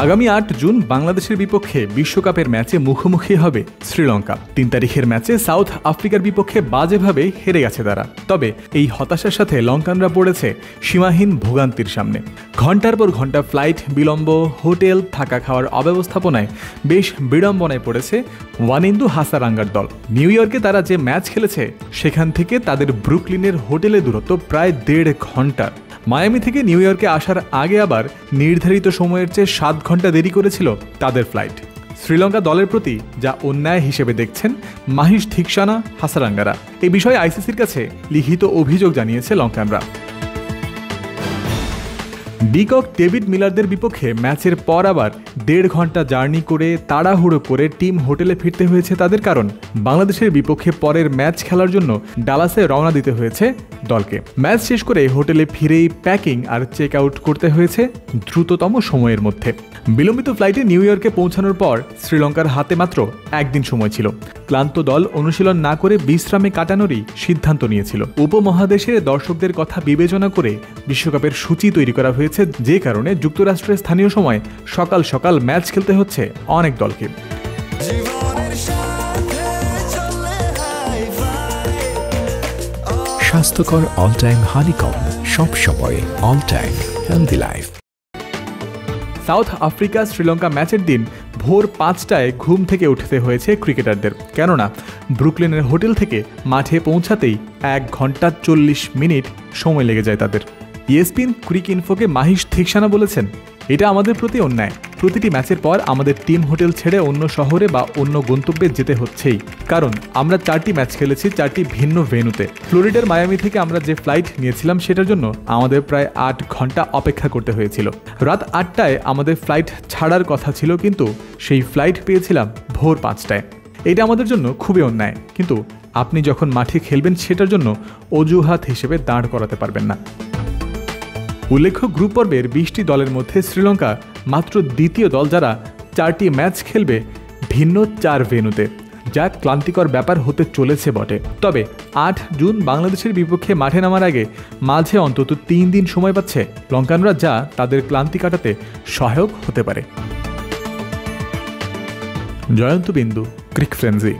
আগামী ৮ জুন বাংলাদেশের বিপক্ষে বিশ্বকাপের ম্যাচে মুখোমুখি হবে শ্রীলঙ্কা। ৩ তারিখের ম্যাচে সাউথ আফ্রিকার বিপক্ষে বাজেভাবে হেরে গেছে তারা। তবে এই হতাশার সাথে লঙ্কানরা পড়েছে সীমাহীন ভোগান্তির সামনে। ঘন্টার পর ঘন্টা ফ্লাইট বিলম্ব, হোটেল, থাকা খাওয়ার অব্যবস্থাপনায় বেশ বিড়ম্বনায় পড়েছে ওয়ানিন্দু হাসারাঙ্গার দল। নিউ ইয়র্কে তারা যে ম্যাচ খেলেছে সেখান থেকে তাদের ব্রুকলিনের হোটেলে দূরত্ব প্রায় ১.৫ ঘন্টা। মায়ামি থেকে নিউ ইয়র্কে আসার আগে আবার নির্ধারিত সময়ের চেয়ে ৭ ঘন্টা দেরি করেছিল তাদের ফ্লাইট। শ্রীলঙ্কা দলের প্রতি যা অন্যায় হিসেবে দেখছেন মাহিশ থিকসানা হাসারাঙ্গারা। এই বিষয়ে আইসিসির কাছে লিখিত অভিযোগ জানিয়েছে লঙ্কানরা। ডিকক ডেভিড মিলারদের বিপক্ষে ম্যাচের পর আবার ১.৫ ঘন্টা জার্নি করে তাড়াহুড়ো করে টিম হোটেলে ফিরতে হয়েছে তাদের, কারণ বাংলাদেশের বিপক্ষে পরের ম্যাচ খেলার জন্য ডালাসে রওনা দিতে হয়েছে দলকে। ম্যাচ শেষ করে হোটেলে ফিরেই প্যাকিং আর চেক আউট করতে হয়েছে দ্রুততম সময়ের মধ্যে। বিলম্বিত ফ্লাইটে নিউ ইয়র্কে পৌঁছানোর পর শ্রীলঙ্কার হাতে মাত্র একদিন সময় ছিল। ক্লান্ত দল অনুশীলন না করে বিশ্রামে কাটানোরই সিদ্ধান্ত নিয়েছিল। উপমহাদেশের দর্শকদের কথা বিবেচনা করে বিশ্বকাপের সূচি তৈরি করা হয়েছে, যে কারণে যুক্তরাষ্ট্রের স্থানীয় সময় সকাল সকাল ম্যাচ খেলতে হচ্ছে অনেক দলকে। স্বাস্থ্যকর অল টাইম হানিকম, সব সময় all time healthy life. South Africa Sri Lanka ম্যাচের দিন ভোর ৫টায় ঘুম থেকে উঠতে হয়েছে ক্রিকেটারদের, কেননা ব্রুকলিনের হোটেল থেকে মাঠে পৌঁছাতেই ১ ঘন্টা ৪০ মিনিট সময় লেগে যায় তাদের। ESPN ক্রিক ইনফোকে মাহিশ থিকসানা বলেছেন, এটা আমাদের প্রতি অন্যায়। প্রতিটি ম্যাচের পর আমাদের টিম হোটেল ছেড়ে অন্য শহরে বা অন্য গন্তব্যে যেতে হচ্ছেই, কারণ আমরা ৪টি ম্যাচ খেলেছি ৪টি ভিন্ন ভেন্যুতে। ফ্লোরিডার মায়ামি থেকে আমরা যে ফ্লাইট নিয়েছিলাম সেটার জন্য আমাদের প্রায় ৮ ঘন্টা অপেক্ষা করতে হয়েছিল। রাত ৮টায় আমাদের ফ্লাইট ছাড়ার কথা ছিল, কিন্তু সেই ফ্লাইট পেয়েছিলাম ভোর ৫টায়। এটা আমাদের জন্য খুবই অন্যায়, কিন্তু আপনি যখন মাঠে খেলবেন সেটার জন্য অজুহাত হিসেবে দাঁড় করাতে পারবেন না। উল্লেখ্য, গ্রুপ পর্বের ২০টি দলের মধ্যে শ্রীলঙ্কা মাত্র দ্বিতীয় দল যারা ৪টি ম্যাচ খেলবে ভিন্ন ৪ ভেন্যুতে, যা ক্লান্তিকর ব্যাপার হতে চলেছে বটে। তবে ৮ জুন বাংলাদেশের বিপক্ষে মাঠে নামার আগে মাঝে অন্তত ৩ দিন সময় পাচ্ছে লঙ্কানরা, যা তাদের ক্লান্তি কাটাতে সহায়ক হতে পারে। জয়ন্ত বিন্দু, ক্রিক ফ্রেন্সি।